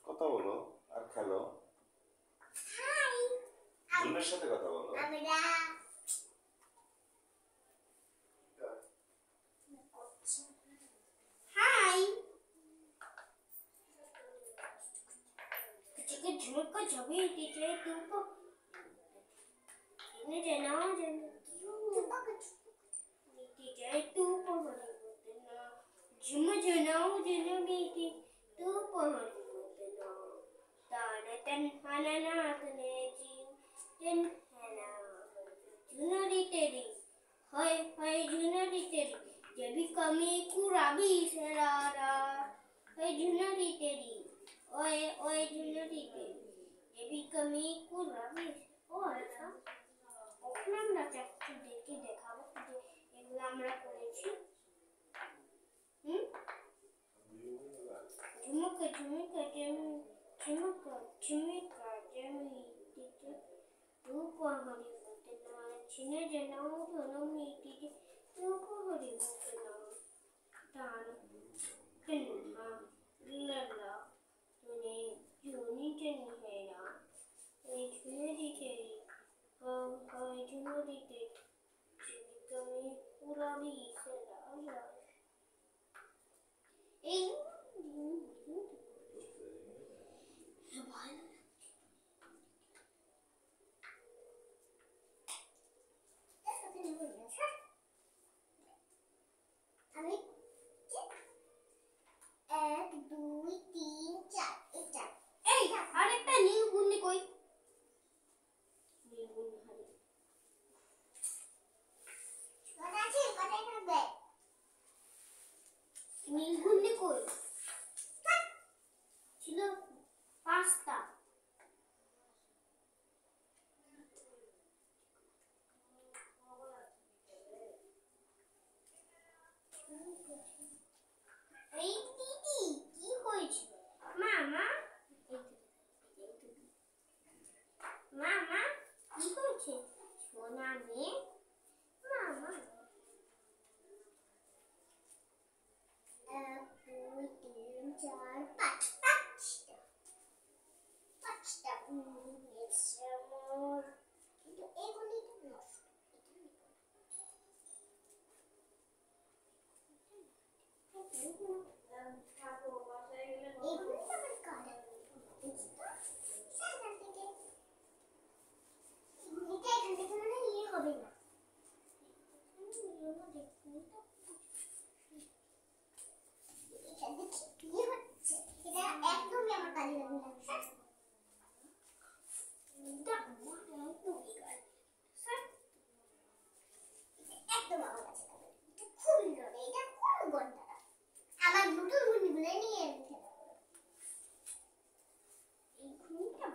কথা বলো আর খেলো। জুনের সাথে কথা বলো। झुमको जभी टीचर तुमको इन्हें जना टीचर तू पढ़ने बोलते ना झुम जनाओ जना बेटी तू पढ़ने बोलते ना ताने तन हना ना तने जीन तन हना जुनरी तेरी हाय जुनरी तेरी जब कमी कुराबी सरारा हाय जुनरी तेरी ओए जुनरी तेरी जब कमी कुराबी ও আচ্ছা ওখানে আমরা চারটি দেখে দেখাবো যে এগুলো আমরা করেছি ঝুমুকা ঝুমুকা ঝুমুকা ঝুমুকা জমি দিতে রূপ হরি বলতে না ছিনে জানাও ধনো মিটিতে রূপ হরি বলতে না টান তিন্না লালা তুনে জুনি জনি হেরা এই ঝুমুরি তেরি হায় ঝুমুরি তেরি কমি পুরাবি সেরা এই আমি 1 2 3 4 এটা এই আরেকটা নীল গুন্নি কই নীল গুন্নি হারি কথা আছে কথাই থাকবে নীল গুন্নি কই ছিল পাঁচটা এই দিদি কি হয়েছে মামা মামা কি হয়েছে সোনা মেয়ে মামা 1 2 3 4 5 পাঁচটা মোর কিন্তু এগুলি তো নষ্ট এগুলি আমার কাজ এখান থেকে মানে ইয়ে হবে না কি হচ্ছে এটা একদমই আমার কাজে লাগবে না একদম আমার কাছে লাগবে এটা খুবই লাগে এটা কোন ঘন্টা আমার দুটো গুণগুলো নিয়ে রেখে দাও এই ঘুমটা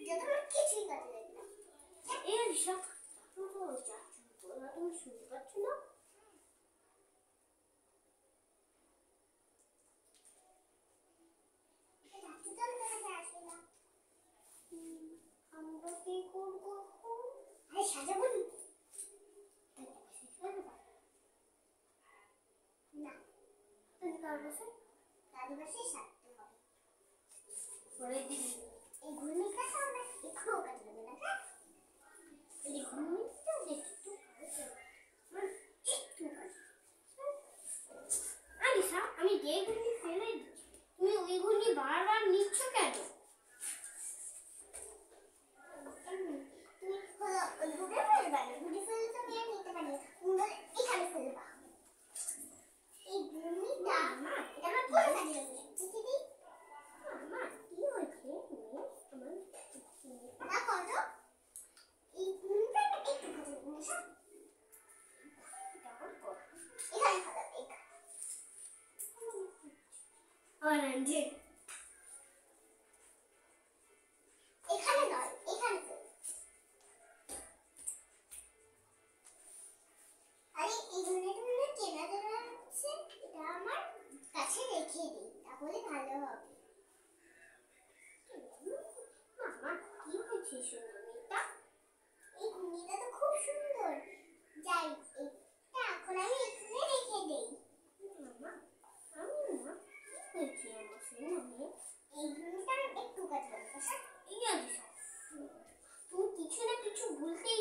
যত কিছুই কাজে লাগে না এই সব তুমি শুনতে পাচ্ছ না আমরা কি করবো আরে সাজাবো না তুমি কার বসে দাদু বসে সাজতে হবে পরে দিন এই ঘূর্ণিটা আমরা একটু কাজে লাগবে না এই ঘূর্ণিটা একটু আলিশা আমি যে ঘূর্ণি ফেলে দিচ্ছি তুমি ওই ঘূর্ণি বারবার নিচ্ছ কেন যাই এটা এখন আমি এখানে রেখে দেই। মামা আমি না হয়েছি আমার শুনে এই ঘুড়িটা একটু কাজ করতে এই আছে তুমি কিছু না কিছু ভুলতেই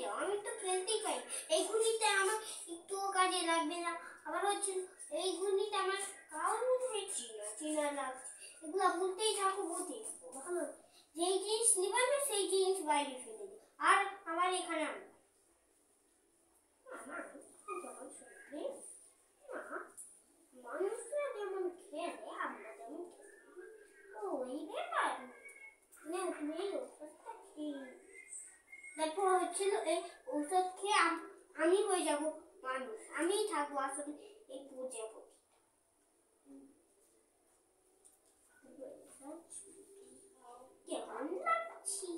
যাও আমি তো খেলতেই পাই। এই ঘুড়িটা আমার একটু কাজে লাগবে না, আবার হচ্ছে এই ঘুড়িটা আমার কারণ হয়েছে চেনা লাগছে, এগুলো ভুলতেই থাকো বলতে ভালো। যেই জিনিস নিবা না সেই জিনিস বাইরে ফেলে দিই আর আমার এখানে আনবো। মামা যখন শুনবে না মানুষরা যেমন খেলে আমরা যেমন ওই ব্যাপার না, তুমি এই ওষুধটা খেয়ে তারপর হচ্ছিল এই ওষুধ খেয়ে আমি হয়ে যাব মানুষ, আমিই থাকবো আসলে এই প্রজাপতি। কেমন লাগছি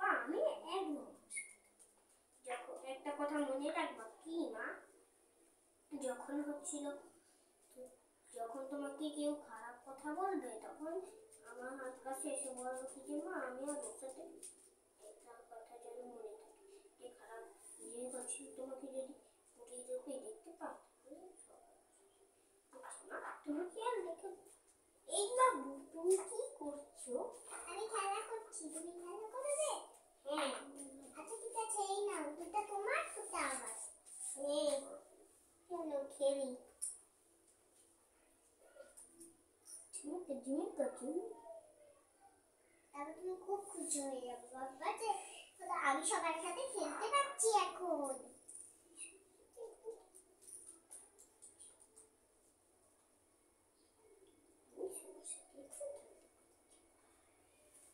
আমি একদম। যখন একটা কথা মনে রাখবা কি মা, যখন হচ্ছিল যখন তোমাকে কেউ খারাপ কথা বলবে তখন আমার হাত কাছে এসে বলবো কি যে মা আমি আর ওর সাথে একটা কথা যেন মনে থাকে যে খারাপ যে হচ্ছে তোমাকে যদি উঠিয়ে চোখে দেখতে পাও তুমি কি আর দেখে এই বাবু তুমি কি করছো? আমি খেলা করছি, তুমি খেলা করবে? হ্যাঁ আচ্ছা ঠিক আছে, এই নাও দুটো তোমার দুটো আমার। হ্যাঁ চলো খেলি। তারপর তুমি খুব খুশি হয়ে যাবে বাবা যে আমি সবার সাথে খেলতে পারছি এখন।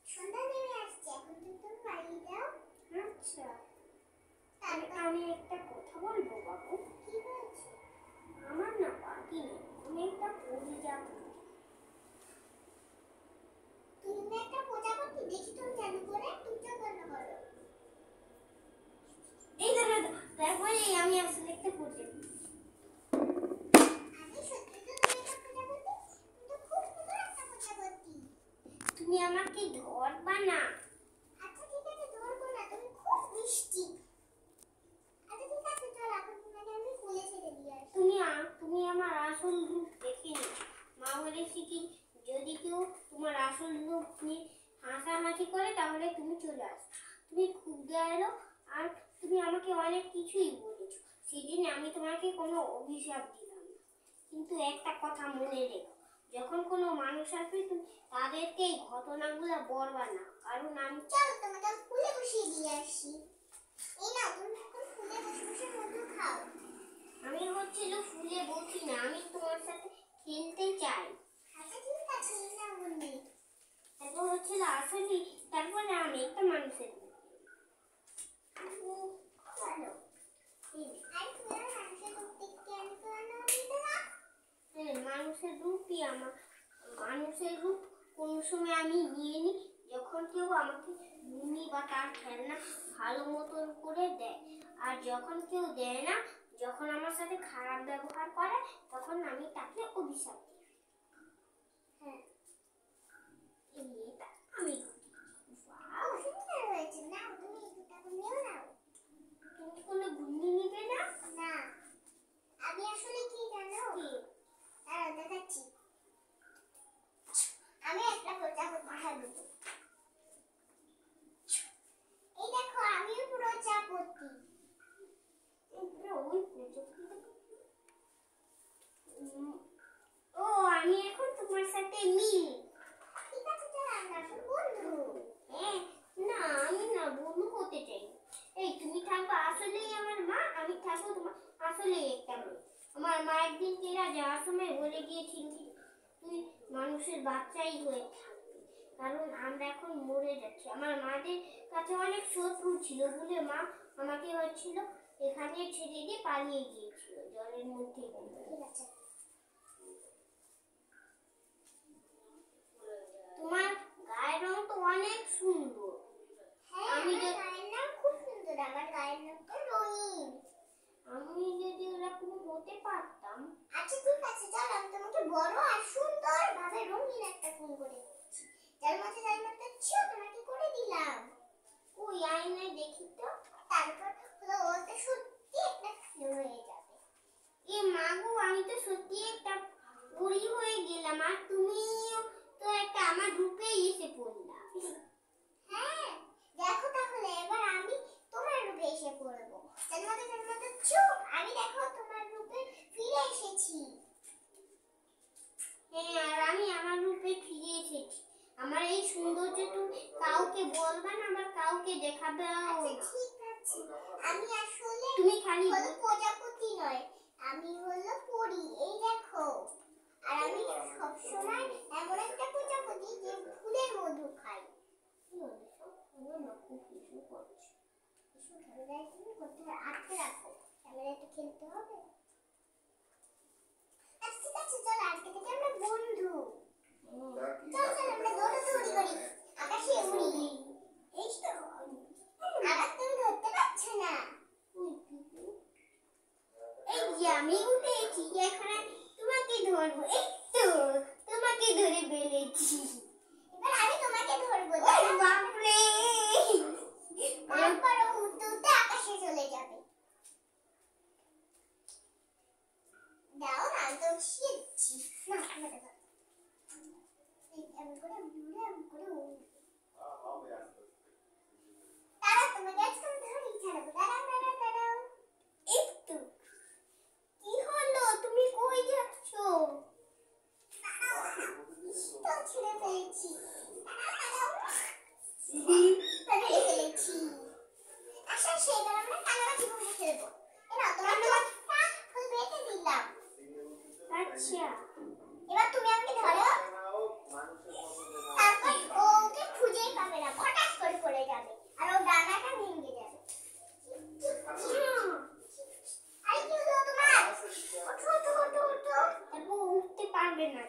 সন্ধ্যা নেমে আসছে, এখন তো তুমি বাড়ি যাও। আচ্ছা আমি একটা কথা বলবো বাবু। কি বলছো? আমার না বাকি নেই, আমি একটা প্রজাপতি। তুমি একটা প্রজাপতি দেখি তুমি জানো করে তুমি কেন করো এই দাঁড়া তারপরে আমি আসলে একটা প্রজাপতি। আমি সত্যি তো তুমি একটা প্রজাপতি, তুমি তো খুব সুন্দর একটা প্রজাপতি। তুমি আমাকে ধরবা না? আচ্ছা ঠিক আছে ধরবো না, তুমি খুব মিষ্টি। আচ্ছা ঠিক আছে চল এখন তোমাকে আমি ফুলে ছেড়ে দিয়ে আসি। তুমি আমার আসল রূপ দেখিনি, মা বলেছে কি যদি কেউ তোমার আসল রূপ নিয়ে হাসাহাসি করে তাহলে তুমি চলে আসো। তুমি খুব দয়ালু আর তুমি আমাকে অনেক কিছুই বলেছো, সেই জন্য আমি তোমাকে কোনো অভিশাপ দিলাম না। কিন্তু একটা কথা মনে রেখো, যখন কোনো মানুষ আসবে তুমি তাদেরকে এই ঘটনাগুলো বলবা না, কারণ আমি চলো তোমাকে ফুলে বসিয়ে দিয়ে আসি। এই না তুমি এখন ফুলে বসে বসে মধু খাও। আমি হচ্ছিল ফুলে বসি না, আমি তোমার সাথে খেলতে চাই। আচ্ছা ঠিক আছে না বলবি। তারপর হচ্ছিল আসলে তারপরে আমি একটা মানুষের মানুষের রূপই আমার, মানুষের রূপ কোন সময় আমি নিয়ে নিই যখন কেউ আমাকে মুনি বা তার খেলনা ভালো মতন করে দেয়, আর যখন কেউ দেয় না, যখন আমার সাথে খারাপ ব্যবহার করে তখন আমি তাকে অভিশাপ দিই। হ্যাঁ এটা আমি সুন্দর হয়েছে না, তুমি এটা নিও না। তুমি কোনো গুন্ডি নিবে না? না আমি আসলে কি জানো কি দেখাচ্ছি, আমি একটা প্রজাপতি খাবো। এই দেখো আমিও প্রজাপতি। ও আমি এখন তোমার সাথে মিল। ঠিক আছে চল আমরা এখন বন্ধু। হ্যাঁ না আমি না বন্ধু হতে চাই। এই তুমি থাকবা আসলেই আমার মা, আমি থাকবো তোমার আসলেই একটা মেয়ে। আমার মা একদিন কেরা যাওয়ার সময় বলে গিয়েছিল তুই মানুষের বাচ্চাই হয়ে থাকবি, কারণ আমরা এখন মরে যাচ্ছি। আমার মাদের কাছে অনেক শত্রু ছিল বলে মা আমাকে হচ্ছিল এখানে ছেড়ে দিয়ে পালিয়ে গিয়েছিল জলের মধ্যে। ঠিক আছে তোমার গায়ের রং তো অনেক সুন্দর। আমি গায়ের নাম খুব সুন্দর, আমার গায়ের নাম তো রঙিন। আমি যদি ওরকম হতে পারতাম। আচ্ছা ঠিক আছে চল আমি তোমাকে বড় আর সুন্দর ভাবে রঙিন একটা ফুল করে দিচ্ছি, যার মধ্যে ছিল তোমাকে করে দিলাম। ওই আয়নায় দেখি তো। সত্যি একটা হয়ে যাবে। এ মাগো, আমি তো সত্যি একটা পরী হয়ে গেলাম, আর তুমিও তো একটা আমার রূপেই এসে পড়লা। হ্যাঁ, দেখো তাহলে এবার আমি তোমার রূপে এসে পড়বো। জন্মতে চু, আমি দেখো তোমার রূপে ফিরে এসেছি। হ্যাঁ, আর আমি আমার রূপে ফিরে এসেছি। আমার এই সৌন্দর্য তুমি কাউকে বলবা না, আবার কাউকে দেখাবে না। ঠিক আছে, আমি আসলে তুমি খালি হলো প্রজাপতি নয়, আমি হলো পরী। এই দেখো, আর আমি সবসময় এমন একটা প্রজাপতি যে ফুলের মধু খাই। ক্যামেরায় তুমি করতে আটকে রাখো, ক্যামেরায় তো খেলতে হবে। আচ্ছা ঠিক আছে, চল আজকে থেকে আমরা বন্ধু। চল চল আমরা দৌড়াদৌড়ি করি, আকাশে উড়ি। এই তো আকাশ তুমি ধরতে পারছো না। এই যে আমি উঠেছি, এখানে তোমাকে ধরবো। এই তো তোমাকে ধরে ফেলেছি। এবার আমি তোমাকে ধরবো। ওরে বাপরে, তারপরে উড়তে উড়তে আকাশে চলে যাবে। দাও না, আমি তো উঠিয়ে দিচ্ছি। না, আমাকে দাও। এমন করে উড়ে উড়ে। দাঁড়াও, তোমাকে আজকে আমি ধরেই ছাড়বো। দাঁড়াও। এই তো। কি হলো, তুমি কই যাচ্ছ? তো ছেড়ে ফেলেছি। ধরে ফেলেছি। আচ্ছা, সেবার আমরা কানামাছি বলে খেলবো। এবার তোমার চোখটা ফুল বেঁধে দিলাম। আচ্ছা, এবার তুমি আমাকে ধরো। তারপর ও ওকে খুঁজেই পাবে না, হঠাৎ করে পড়ে যাবে আর ও ডানাটা ভেঙে যাবে। আরে কি হলো তোমার? ওঠো। তারপর উঠতে পারবে না।